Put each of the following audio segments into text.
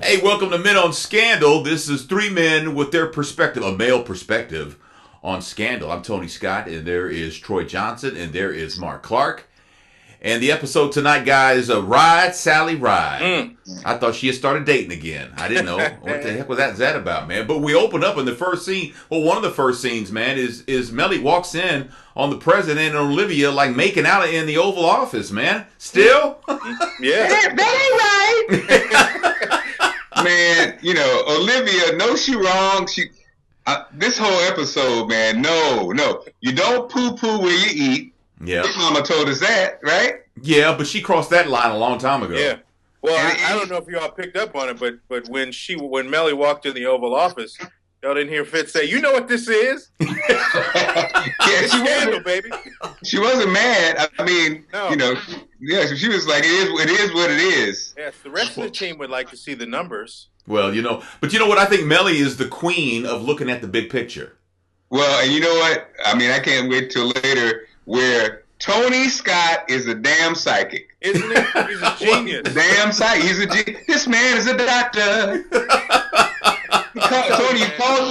Hey, welcome to Men on Scandal. This is three men with their perspective, a male perspective on Scandal. I'm Tony Scott, and there is Troy Johnson, and there is Mark Clark. And the episode tonight, guys, Ride, Sally, Ride. I thought she had started dating again. I didn't know. What the heck was that about, man? But we opened up in the first scene. Well, one of the first scenes, man, is Melly walks in on the president and Olivia, like, making out in the Oval Office, man. Still? Yeah. That ain't right. Man, you know, Olivia, no, she wrong. This whole episode, man, no. You don't poo-poo where you eat. Yeah. Big Mama told us that, right? Yeah, but she crossed that line a long time ago. Yeah. Well, I don't know if y'all picked up on it, but when Melly walked in the Oval Office, y'all didn't hear Fitz say, "You know what this is?" Yeah, It's Scandal, baby. She wasn't mad. I mean, No. you know, yeah, she was like, it is what it is. Yes, the rest of the team would like to see the numbers. Well, but you know what? I think Melly is the queen of looking at the big picture. Well, and you know what? I mean, I can't wait till later where Tony Scott is a damn psychic. Isn't he? He's a genius. Damn psychic. This man is a doctor. Tony, you called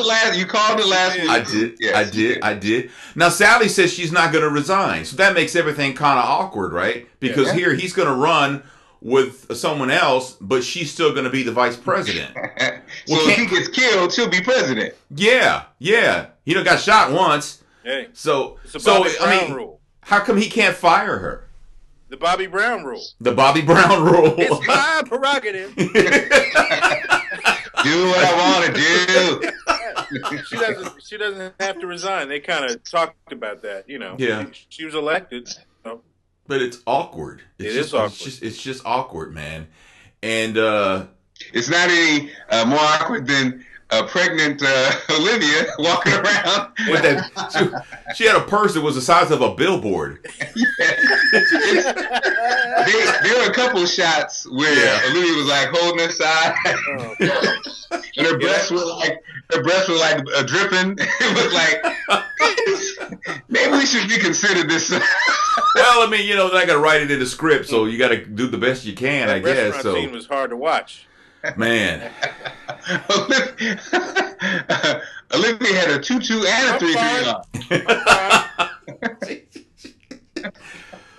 it last week. I did. Yes, I did. Now, Sally says she's not going to resign. So that makes everything kind of awkward, right? Because here he's going to run with someone else, but she's still going to be the vice president. So if he gets killed, she'll be president. Yeah. He done got shot once. Hey, So, it's the Bobby Brown rule. How come he can't fire her? The Bobby Brown rule. The Bobby Brown rule. It's my prerogative. Do what I want to do. She doesn't have to resign. They kind of talked about that, you know. Yeah. She was elected. So. But it's awkward. It's awkward. It's just awkward, man. And it's not any more awkward than pregnant Olivia walking around with that. She had a purse that was the size of a billboard. There were a couple shots where Olivia was like holding her side, and her breasts were like dripping. It was like maybe we should reconsider this. Well, I mean, they're not gonna write it in the script, so you got to do the best you can, I guess. Restaurant So scene was hard to watch. Man. Olivia had a tutu and a 3-3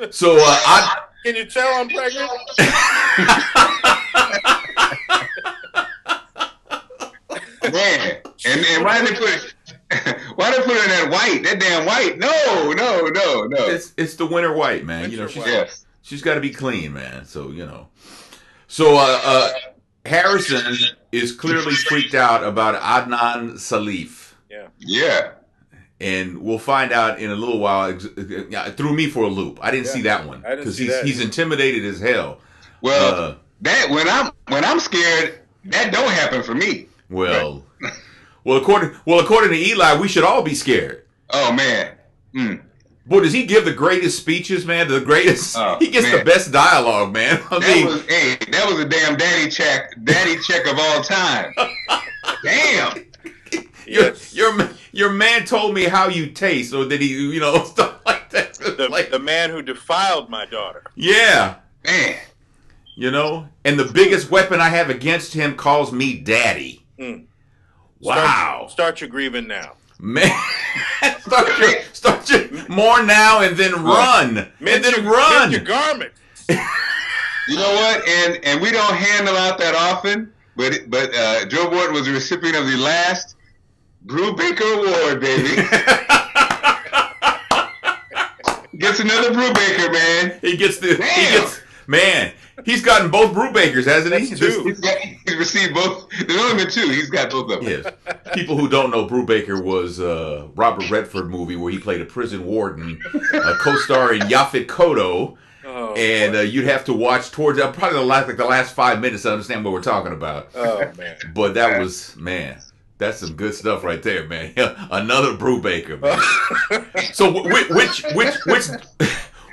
on. So can you tell I'm pregnant? Man, and why did they put it? Why did they put her in that white? That damn white? No. It's the winter white, man. She's got to be clean, man. So So Harrison is clearly freaked out about Adnan Salif. Yeah. And we'll find out in a little while. It threw me for a loop. I didn't see that one because he's intimidated as hell. Well, that when I'm scared, that don't happen for me. Well, according to Eli, we should all be scared. Oh man. Boy, does he give the greatest speeches, man? The greatest. He gets the best dialogue, man. That was a damn daddy check of all time. Damn. Yes. Your man told me how you taste, or did he, stuff like that. The man who defiled my daughter. Yeah. Man. And the biggest weapon I have against him calls me daddy. Wow. Start your grieving now. Man. start your more now and then run. Mend your garment. You know what? And we don't handle out that often, but Joe Morton was the recipient of the last Brubaker Award, baby. Gets another Brubaker, man. He's gotten both Brubakers, hasn't he? He's received both. There's only been two. He's got both of them. Yes. People who don't know, Brubaker was a Robert Redford movie where he played a prison warden, co-starring Yaphet Kotto. And you'd have to watch towards probably the last 5 minutes to understand what we're talking about. Oh, man. But that was, man, that's some good stuff right there, man. Another Brubaker, man. So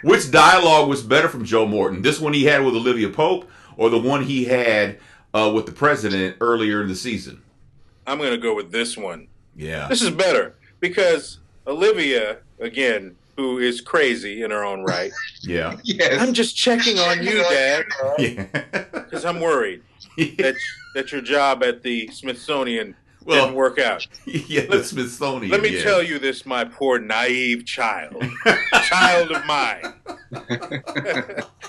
which dialogue was better from Joe Morton? This one he had with Olivia Pope, or the one he had with the president earlier in the season? I'm going to go with this one. Yeah. This is better because Olivia, again, who is crazy in her own right. Yeah. Yes. I'm just checking on you, Dad. Yeah. Because I'm worried. that your job at the Smithsonian Well, didn't work out. Yeah, the Smithsonian. Let me tell you this, my poor naive child, child of mine.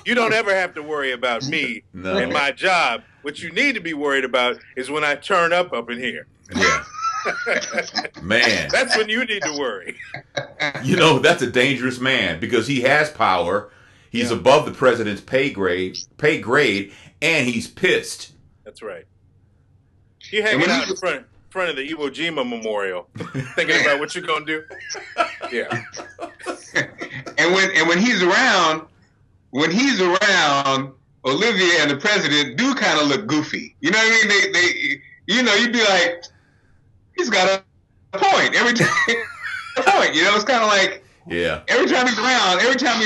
You don't ever have to worry about me and my job. What you need to be worried about is when I turn up in here. Yeah. Man. That's when you need to worry. You know, that's a dangerous man because he has power. He's above the president's pay grade, and he's pissed. That's right. You hanging out in front of the Iwo Jima Memorial, thinking about what you're gonna do. Yeah. And when he's around, Olivia and the president do kind of look goofy. You know what I mean? They you'd be like, he's got a point every time. It's kind of like, every time he's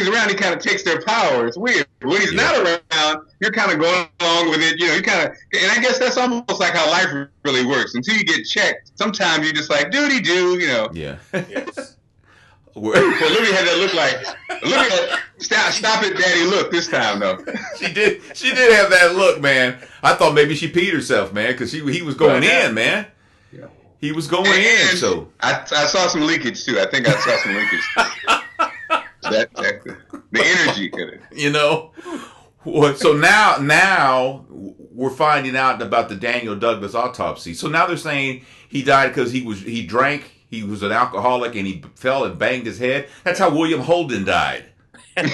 around, he kind of takes their power. It's weird. When he's not around, you're kind of going along with it. You kind of, and I guess that's almost like how life really works. Until you get checked, sometimes you're just like, doody-doo, Yeah. Yes. Olivia had that look like, Olivia, stop it, daddy, look this time, though. She did have that look, man. I thought maybe she peed herself, man, because he was going in, man. Yeah. He was going in, so. I saw some leakage, too. I think I saw some leakage. The energy could have. So now we're finding out about the Daniel Douglas autopsy. So now they're saying he died because he drank, he was an alcoholic, and he fell and banged his head. That's how William Holden died. I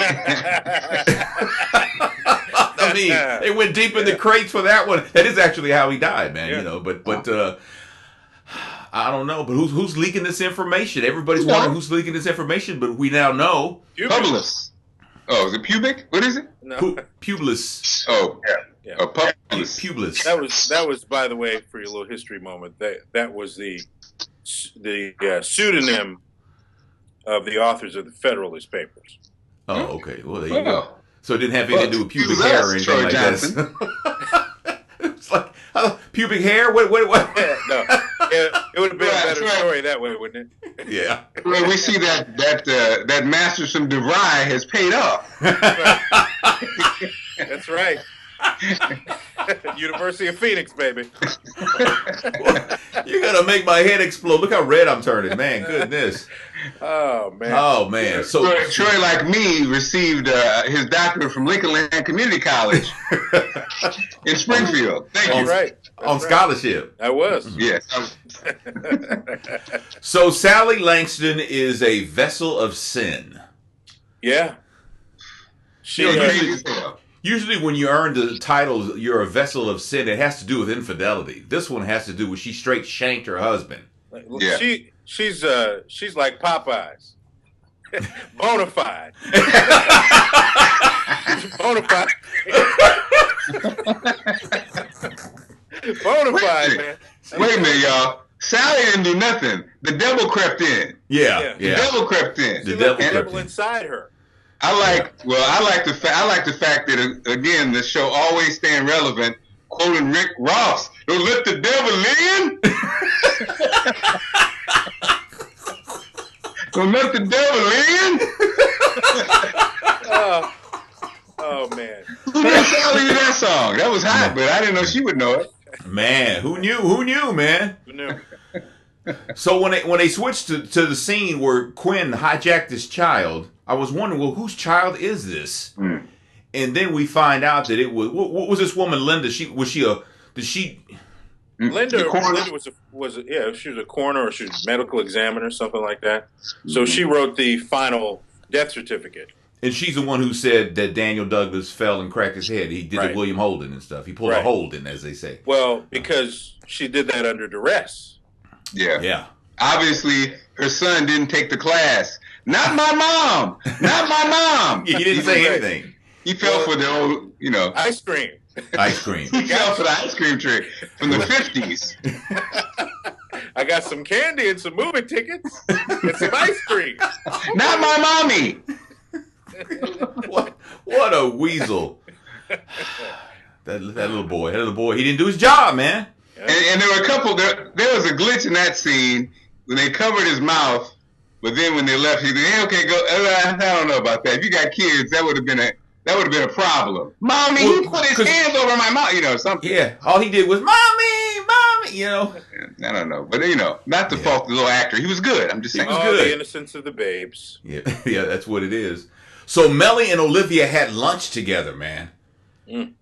mean, they went deep in the crates for that one. That is actually how he died, man. But I don't know. But who's leaking this information? Everybody's wondering who's leaking this information, but we now know. Publius. Oh, is it Pubic? What is it? No. Publius. Oh, yeah. Oh, Publius. Publius. That was, by the way, for your little history moment. That was the pseudonym of the authors of the Federalist Papers. Oh, okay. Well, there you go. So it didn't have anything to do with pubic hair or anything like that. It's like pubic hair. What? Yeah, no. Yeah, it would have been a better story that way, wouldn't it? Yeah. Well, we see that Masters from DeVry has paid off. That's right. University of Phoenix, baby. You're gonna make my head explode. Look how red I'm turning, man. Goodness. Oh man. So Troy, like me, received his doctorate from Lincoln Land Community College in Springfield. Thank you. Right. On scholarship. I was. Yes. So Sally Langston is a vessel of sin. Yeah. Usually when you earn the title, you're a vessel of sin, it has to do with infidelity. This one has to do with she straight shanked her husband. Yeah. She's like Popeyes. Bonafide. Bonafide. Bonafide, man. Wait a minute, y'all. Sally didn't do nothing. The devil crept in. Yeah. The devil crept in. The devil inside her. I like the fact that again the show always staying relevant, quoting Rick Ross. Don't let the devil in. Don't let the devil in. Oh man. Who did Sally do that song? That was hot, but I didn't know she would know it. Man, who knew, man? Who knew? So when they switched to the scene where Quinn hijacked this child, I was wondering, well, whose child is this? Mm. And then we find out that it was what was this woman Linda? Linda was she was a coroner or she was a medical examiner, something like that. So she wrote the final death certificate. And she's the one who said that Daniel Douglas fell and cracked his head. He did the William Holden and stuff. He pulled a Holden, as they say. Well, because she did that under duress. Yeah. Obviously, her son didn't take the class. Not my mom. Not my mom. He didn't say anything. He fell for the old, ice cream. Ice cream. He fell for the ice cream trick from the 50s. I got some candy and some movie tickets and some ice cream. Not my mommy. What a weasel. That little boy, he didn't do his job, man. Yeah. And there were a couple, there was a glitch in that scene when they covered his mouth, but then when they left, he said, hey, okay, go. I don't know about that. If you got kids, that would have been that would have been a problem. Mommy, he put his hands over my mouth, something. Yeah, all he did was, mommy, I don't know, but not to fault the little actor. He was good. I'm just saying. He was good. The innocence of the babes. Yeah, yeah, that's what it is. So Melly and Olivia had lunch together, man. Mm.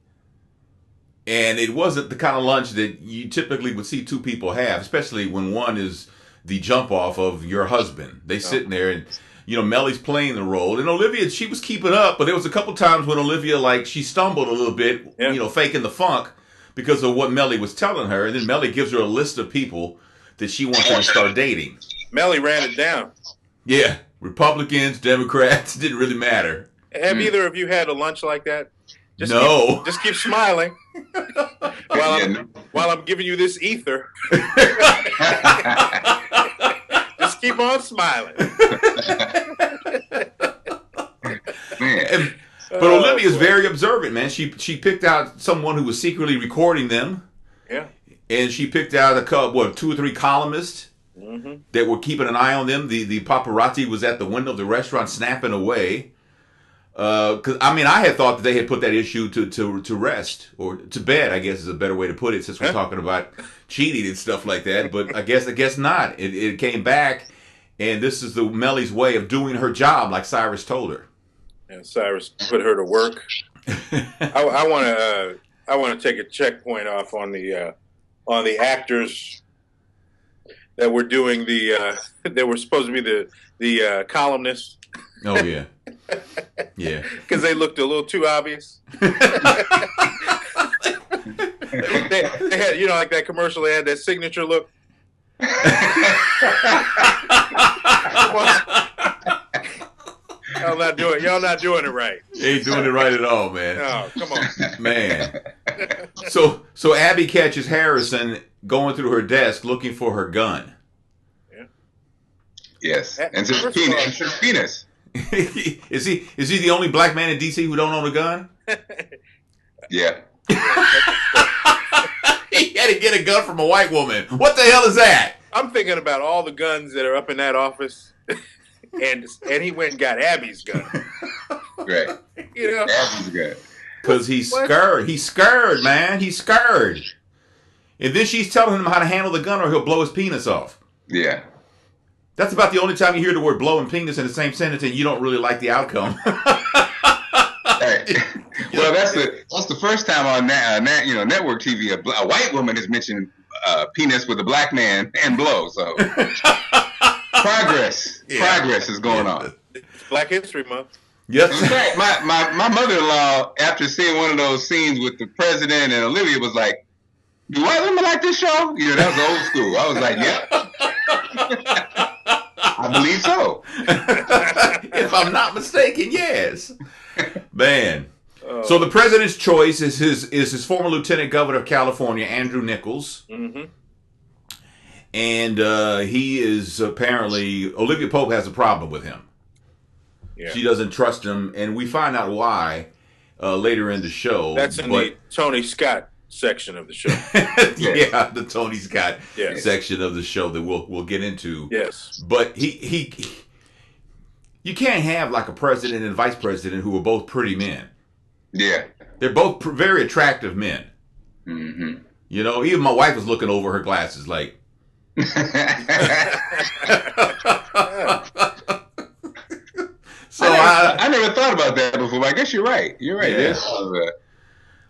And it wasn't the kind of lunch that you typically would see two people have, especially when one is the jump off of your husband. They sitting there and, Melly's playing the role. And Olivia, she was keeping up, but there was a couple times when Olivia, she stumbled a little bit, faking the funk because of what Melly was telling her. And then Melly gives her a list of people that she wants her to start dating. Melly ran it down. Yeah. Republicans, Democrats, didn't really matter. Have either of you had a lunch like that? No. Just keep smiling while I'm giving you this ether. Just keep on smiling. But Olivia's very observant, man. She picked out someone who was secretly recording them. Yeah. And she picked out a couple, 2 or 3 columnists that were keeping an eye on them. The paparazzi was at the window of the restaurant snapping away. Because I had thought that they had put that issue to rest, or to bed, I guess is a better way to put it, since we're talking about cheating and stuff like that. But I guess not. It came back, and this is the Melly's way of doing her job, like Cyrus told her. And Cyrus put her to work. I want to take a checkpoint off on the actors that were doing that were supposed to be the columnists. Oh yeah. Yeah. Because they looked a little too obvious. they had, like that commercial, they had that signature look. Y'all not doing it right. They ain't doing it right at all, man. No, come on. Man. So Abby catches Harrison going through her desk looking for her gun. Yeah. Yes. And his penis. Is he the only black man in DC who don't own a gun? Yeah. He had to get a gun from a white woman. What the hell is that? I'm thinking about all the guns that are up in that office, and he went and got Abby's gun. Right. Abby's gun. Because he's scared. He's scared, man. He's scared. And then she's telling him how to handle the gun or he'll blow his penis off. Yeah. That's about the only time you hear the word blow and penis in the same sentence and you don't really like the outcome. Right. Well, that's the first time on network TV a white woman has mentioned penis with a black man and blow. So progress is going on. It's Black History Month. Yes. In fact, my mother-in-law, after seeing one of those scenes with the president and Olivia, was like, "Do white women like this show?" That was old school. I was like, "Yeah." I believe so. If I'm not mistaken, yes. Man. So the president's choice is his former Lieutenant Governor of California, Andrew Nichols. Mm-hmm. And he is apparently, Olivia Pope has a problem with him. Yeah. She doesn't trust him, and we find out why later in the show. That's in the Tony Scott section of the show. Yeah, the Tony Scott section of the show that we'll get into. Yes. But he you can't have like a president and vice president who are both pretty men. Yeah. They're both very attractive men. Mm-hmm. Even my wife was looking over her glasses like So I never thought about that before, but I guess you're right. You're right. Yeah.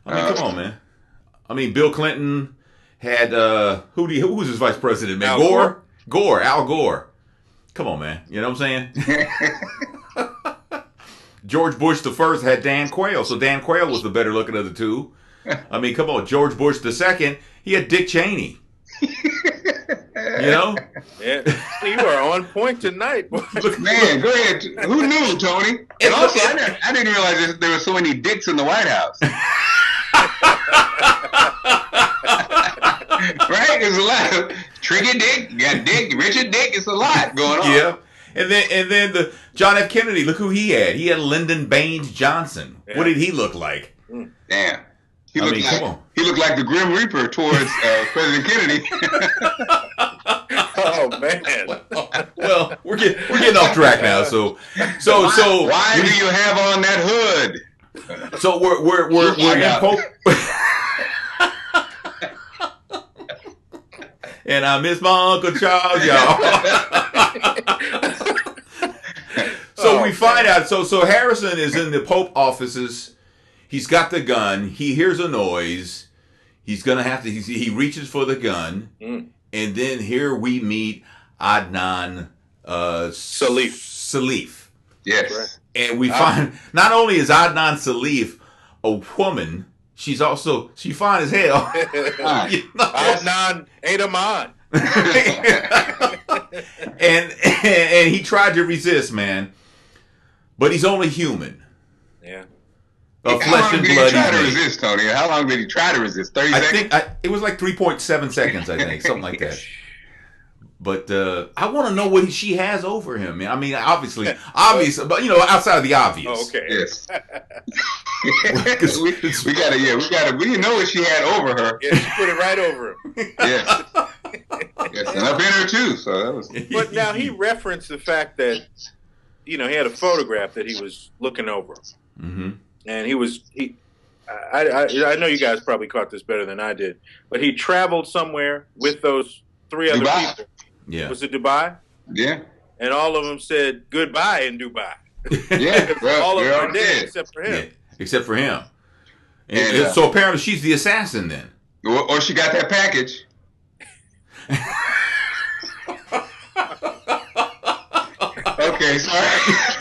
Come on, man. Bill Clinton had who was his vice president? Man, Al Gore. Come on, man. You know what I'm saying? George Bush the first had Dan Quayle, so Dan Quayle was the better looking of the two. Come on. George Bush the second, he had Dick Cheney. Yeah, you are on point tonight. Man, go ahead. Who knew, Tony? And also, I didn't realize there were so many dicks in the White House. Right? There's a lot of Trigger Dick, you got Dick, Richard Dick. It's a lot going on. Yeah. And then the John F. Kennedy, look who he had. He had Lyndon Baines Johnson. Yeah. What did he look like? Damn. He looked like the Grim Reaper towards President Kennedy. Oh man! Well, we're getting off track now. So why do you have on that hood? So we're in Pope. And I miss my Uncle Charles, y'all. So we find out. So Harrison is in the Pope offices. He's got the gun. He hears a noise. He's gonna have to. He reaches for the gun, and then here we meet Adnan Salif. Yes. And we find not only is Adnan Salif a woman. She's also fine as hell. You know? Adnan ain't a man. and he tried to resist, man, but he's only human. Yeah. Flesh and blood. How long did he try to resist, Tony? How long did he try to resist? 30 seconds? I think it was like 3.7 seconds. I think something like that. But I want to know what she has over him, man. I mean, obviously, but outside of the obvious. Oh, okay. Yes. we know what she had over her. Yeah, she put it right over him. Yes. Yes, and up in her too. So that was. But now he referenced the fact that he had a photograph that he was looking over, and I know you guys probably caught this better than I did, but he traveled somewhere with those 3 other people. Yeah. Was it Dubai? Yeah. And all of them said goodbye in Dubai. Yeah. Well, all of them are dead except for him. Yeah, except for him. And so apparently she's the assassin then. Or she got that package. Okay, sorry.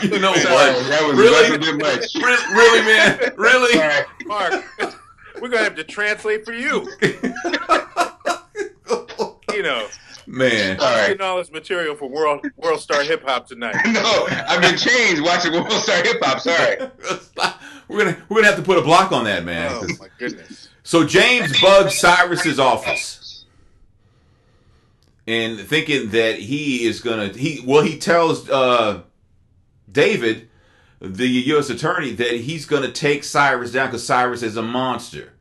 You know sorry, what? That was really? a bit much. Really, man? Really? Sorry. Mark, we're going to have to translate for you. Man. Getting all this material for World Star Hip Hop tonight. No, I've been changed watching World Star Hip Hop. Sorry. We're gonna have to put a block on that, man. Oh my goodness. So James bugs Cyrus's office, and thinking that he is gonna. He tells David, the U.S. attorney, that he's gonna take Cyrus down because Cyrus is a monster.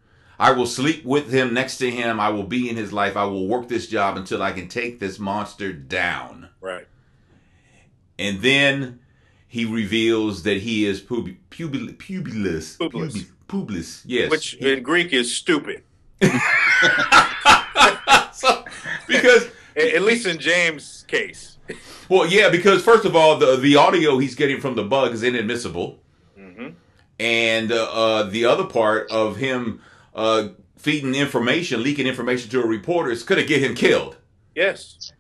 I will sleep with him, next to him. I will be in his life. I will work this job until I can take this monster down. Right. And then he reveals that he is Publius. Yes. Which in Greek is stupid. Because at least in James' case. Well, yeah, because first of all, the audio he's getting from the bug is inadmissible. And the other part of him feeding information, leaking information to a reporter, is going to get him killed. Yes,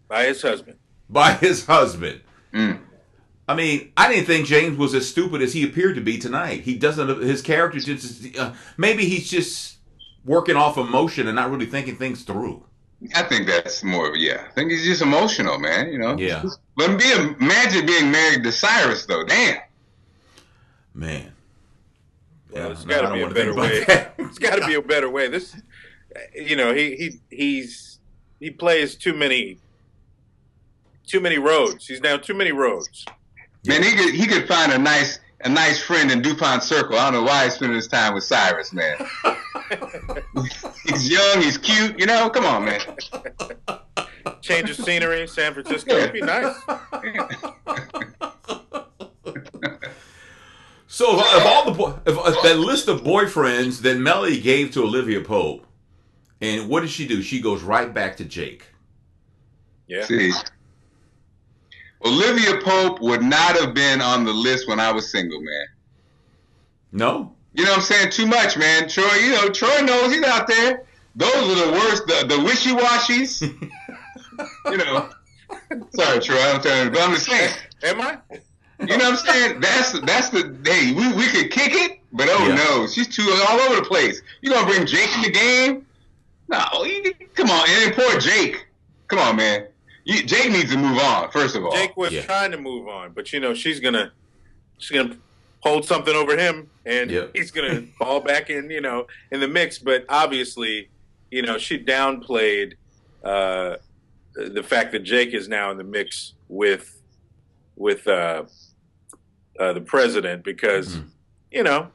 by his husband. I mean, I didn't think James was as stupid as he appeared to be tonight. He doesn't. His character just maybe he's just working off emotion and not really thinking things through. I think that's more. I think he's just emotional, man. Yeah. But imagine being married to Cyrus, though. Damn. Man. Well, there's got to be a better way. There's got to be a better way. This, he plays too many roads. He's down too many roads. Man, he could find a nice friend in DuPont Circle. I don't know why he's spending his time with Cyrus, man. He's young, he's cute. Come on, man. Change of scenery, San Francisco. It'd be nice. So if that list of boyfriends that Melly gave to Olivia Pope, and what does she do? She goes right back to Jake. Yeah. See, Olivia Pope would not have been on the list when I was single, man. No. You know what I'm saying? Too much, man. Troy, Troy knows he's out there. Those are the worst, the wishy-washies. Sorry, Troy, I'm telling you, but I'm just saying. Am I? You know what I'm saying? That's the day we could kick it, but no, she's too all over the place. You gonna bring Jake in the game? No, come on, and then poor Jake. Come on, man. Jake needs to move on. First of all, Jake was trying to move on, but she's gonna hold something over him, and he's gonna fall back in the mix. But obviously, she downplayed the fact that Jake is now in the mix with the president because, I know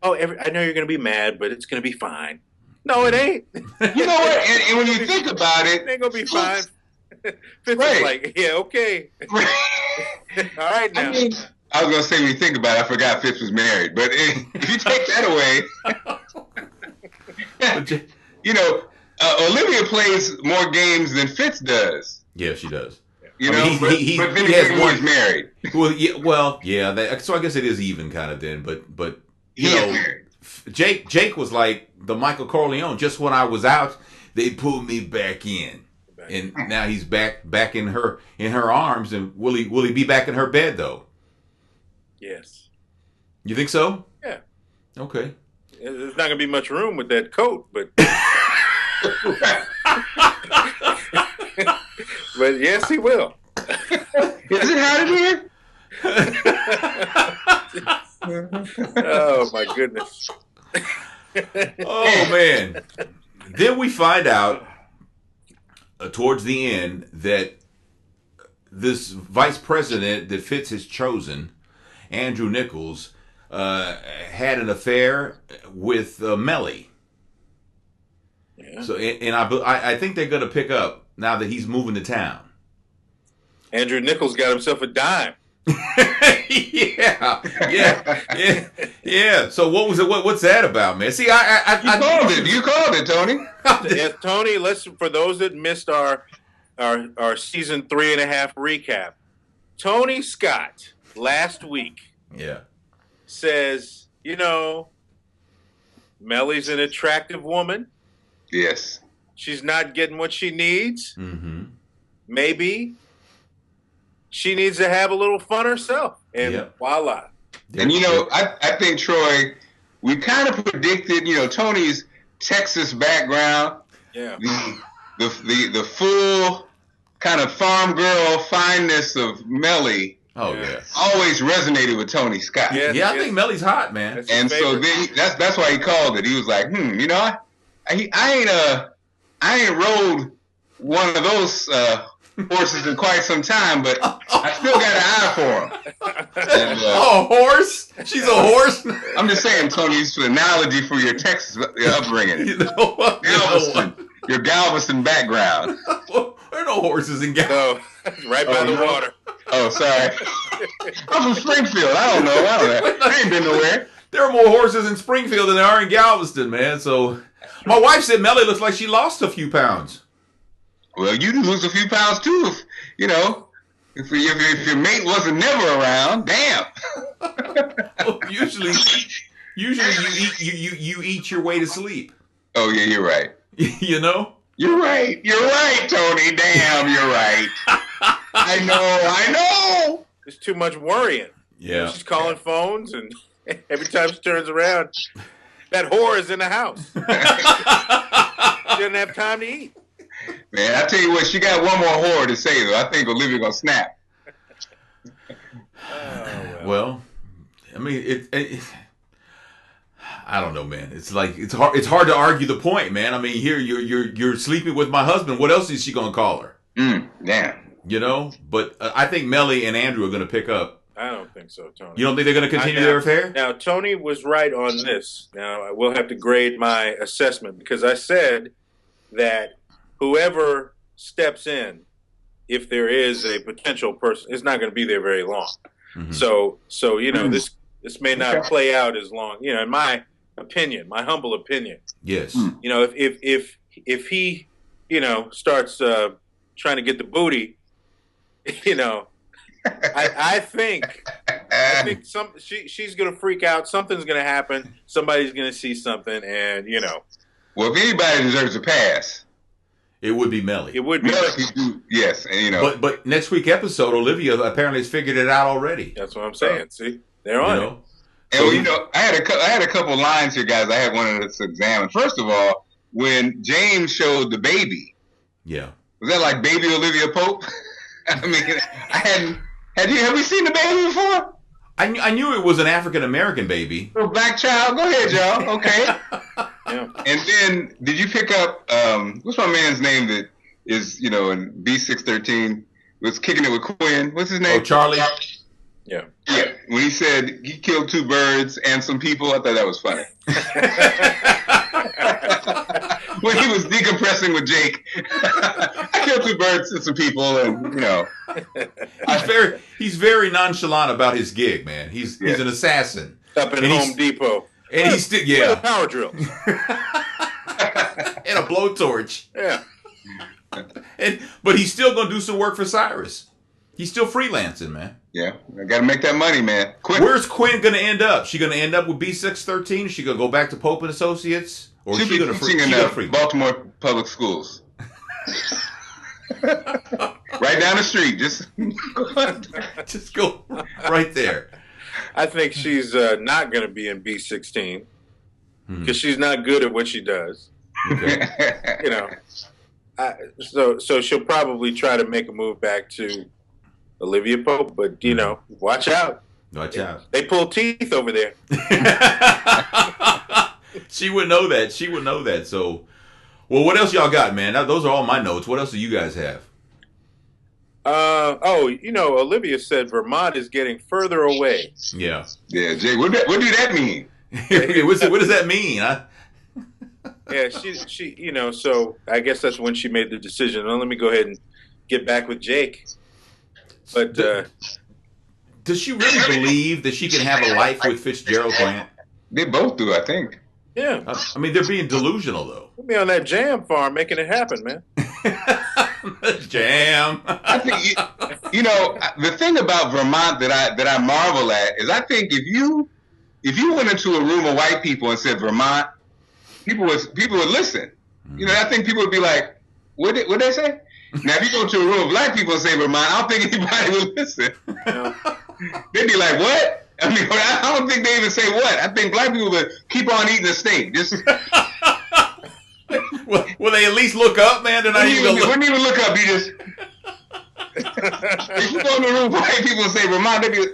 you're going to be mad, but it's going to be fine. No, it ain't. You know what? And when you think about it, it ain't going to be fine. Fitz is like, yeah, okay. All right now. I was gonna say when you think about it, I forgot Fitz was married. But if you take that away, Olivia plays more games than Fitz does. Yeah, she does. But then he's married. So I guess it is even kind of then. But Jake was like the Michael Corleone. Just when I was out, they pulled me back in. And now he's back in her arms. And will he be back in her bed though? Yes. You think so? Yeah. Okay. There's not gonna be much room with that coat, but but yes, he will. Is it hot in here? Oh my goodness. Oh man. Then we find out towards the end that this vice president that Fitz has chosen, Andrew Nichols, had an affair with Melly. Yeah. So, and I think they're going to pick up now that he's moving to town. Andrew Nichols got himself a dime. yeah. So what was it? What's that about, man? See, You called it, Tony. Yes, Tony. For those that missed our season 3.5 recap, Tony Scott last week. Yeah. Says, Melly's an attractive woman. Yes. She's not getting what she needs. Mm-hmm. Maybe she needs to have a little fun herself. And voila. And, I think, Troy, we kind of predicted, Tony's Texas background. Yeah. The full kind of farm girl fineness of Melly. Oh yeah, always resonated with Tony Scott. Yes, I think Melly's hot, man. And so then that's why he called it. He was like, I ain't rode one of those horses in quite some time, but I still got an eye for him. And, a horse? She's a horse? I'm just saying, Tony, it's an analogy for your Texas upbringing. Your Galveston background. There are no horses in Galveston. No, right by the water. Oh, sorry. I'm from Springfield. I don't know. I ain't been nowhere. There are more horses in Springfield than there are in Galveston, man. So, my wife said Melly looks like she lost a few pounds. Well, you lose a few pounds too, if your mate wasn't never around. Damn. Well, usually you eat your way to sleep. Oh yeah, you're right. You're right, Tony. Damn, you're right. I know. There's too much worrying. Yeah. She's calling phones, and every time she turns around, that whore is in the house. She doesn't have time to eat. Man, I tell you what, she got one more whore to say, though. I think Olivia gonna snap. Well, I mean, I don't know, man. It's like it's hard to argue the point, man. I mean, here you're sleeping with my husband. What else is she gonna call her? Damn. But I think Melly and Andrew are gonna pick up. I don't think so, Tony. You don't think they're gonna continue their affair? Now, Tony was right on this. Now, I will have to grade my assessment because I said that whoever steps in, if there is a potential person, is not going to be there very long. Mm-hmm. So this may not play out as long. In my opinion, my humble opinion. Yes. If he, starts trying to get the booty, I think she's going to freak out. Something's going to happen. Somebody's going to see something, and Well, if anybody deserves a pass, it would be Melly. It would be Melly. Yes, and But next week episode, Olivia apparently has figured it out already. That's what I'm saying. See, they're on it. And I had a couple lines here, guys. I had one of this examined. First of all, when James showed the baby, was that like baby Olivia Pope? I mean, have we seen the baby before? I knew it was an African American baby. A black child. Go ahead, y'all. Okay. Yeah. And then, did you pick up what's my man's name that is in B613 was kicking it with Quinn? What's his name? Oh, Charlie. Yeah. Yeah. When he said he killed 2 birds and some people, I thought that was funny. when he was decompressing with Jake. I killed 2 birds and some people, and he's very nonchalant about his gig, man. He's an assassin up in Home Depot, and he's still power drills and a blowtorch. Yeah, but he's still gonna do some work for Cyrus. He's still freelancing, man. Yeah, I gotta make that money, man. Where's Quinn gonna end up? She gonna end up with B613? Is she gonna go back to Pope and Associates, or she'll be teaching in Baltimore public schools? Right down the street, just go right there. I think she's not gonna be in B16 because she's not good at what she does. Okay. So she'll probably try to make a move back to Olivia Pope, but watch out. Watch out. They pull teeth over there. She would know that. So, well, what else y'all got, man? Those are all my notes. What else do you guys have? Olivia said Vermont is getting further away. Yeah. Yeah, Jay. What do that mean? What does that mean? Yeah, she. So I guess that's when she made the decision. Well, let me go ahead and get back with Jake. But does she really believe that she can have a life with Fitzgerald Grant? They both do, I think. Yeah. I mean, they're being delusional, though. We'll be on that jam farm making it happen, man. Jam. I think the thing about Vermont that I marvel at is I think if you went into a room of white people and said Vermont, people would listen. I think people would be like, what they say? Now, if you go to a room of black people and say Vermont, I don't think anybody would listen. They'd be like, what? I mean, I don't think they even say what. I think black people would keep on eating the steak. Just will they at least look up, man? Wouldn't even look up. You just if you go in a room of white people and say Vermont, they'd be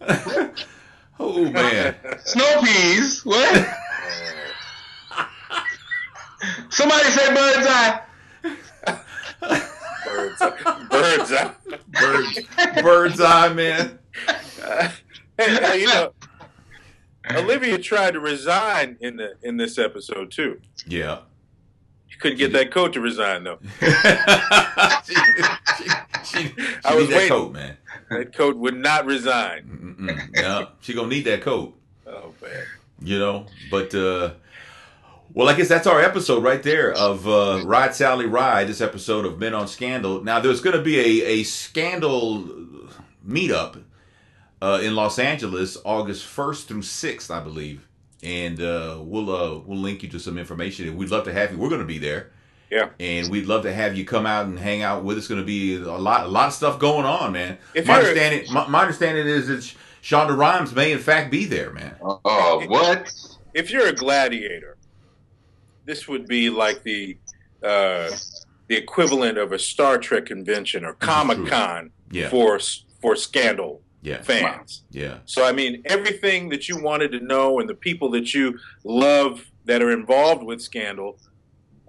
like, oh man, snow peas. What? Somebody say bird's eye. Bird's eye, man. Olivia tried to resign in this episode too. Yeah, you couldn't get that coat to resign though. she I was waiting. That coat, man. That coat would not resign. Yeah, she gonna need that coat. Oh man. But well, I guess that's our episode right there of Ride Sally Ride, this episode of Men on Scandal. Now, there's going to be a Scandal meetup in Los Angeles, August 1st through 6th, I believe. And we'll link you to some information. And we'd love to have you. We're going to be there. Yeah. And we'd love to have you come out and hang out with us. It's going to be a lot of stuff going on, man. My understanding is that Shonda Rhimes may, in fact, be there, man. Oh, what? If you're a gladiator, this would be like the equivalent of a Star Trek convention or Comic-Con for Scandal fans. Yeah. So, I mean, everything that you wanted to know and the people that you love that are involved with Scandal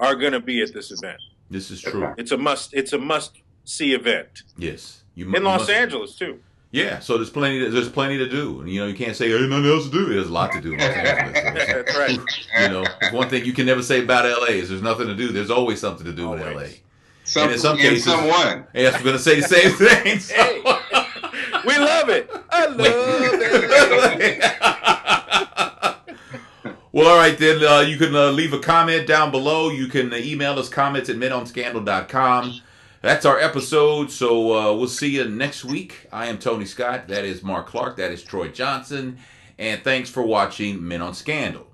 are going to be at this event. This is true. It's a must-see event. Yes. In Los Angeles, too. Yeah, so there's plenty to do, and you can't say there's nothing else to do. There's a lot to do in Los Angeles. So, that's right. There's one thing you can never say about LA is there's nothing to do. There's always something to do in LA. And in some cases, someone. Yes, I'm going to say the same thing. So. Hey, we love it. I love it. Well, all right then. You can leave a comment down below. You can email us comments at menonscandal.com. That's our episode, so we'll see you next week. I am Tony Scott. That is Mark Clark. That is Troy Johnson. And thanks for watching Men on Scandal.